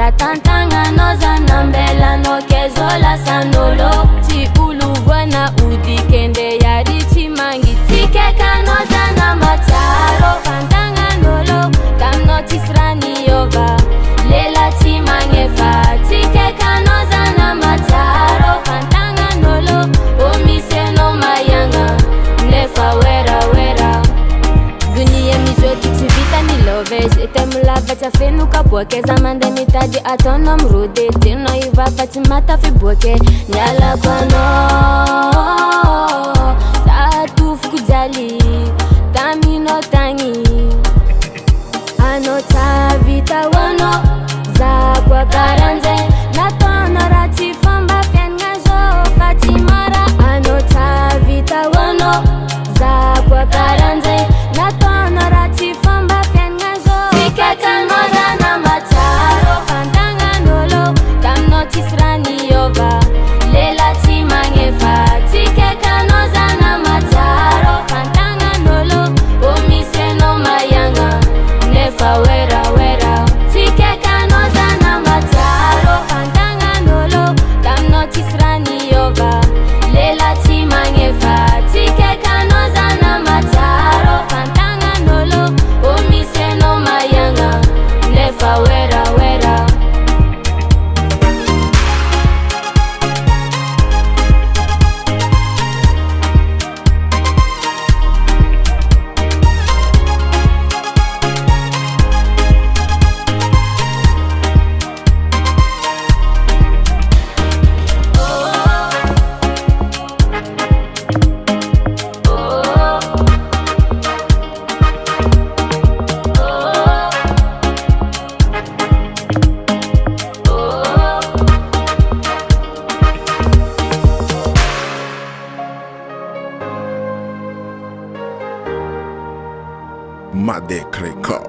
ratantagna zanambelano kezola sanolo ti uluvana udikende yari chimangi tikekano zana mataro fantanganolo kamnotisrani yova lela chimangefa tikekano zana mataro fantanganolo omiseno mayanga nefa wera wera dunia mijoti tivita ni lovej etemulava chafenuka boke zamande mitadi atono mrude tino iva fatimata fi boke nyala kwano tatuf kujali tamino tangi ano tavita wano za kwa karanze natono rati famba pengajo fatimara ano tavita wano za kwa karanze natono rati famba pengajo tikekanoza na mataro fantanganolo kamnotisrani yova lela timangefa tikekanoza na mataro fantanganolo omiseno mayanga nefa wera wera tikekanoza na mataro fantanganolo kamnotisrani yova lela timangefa tikekanoza na mataro fantanganolo omiseno mayanga nefa wera wera Madekrekor.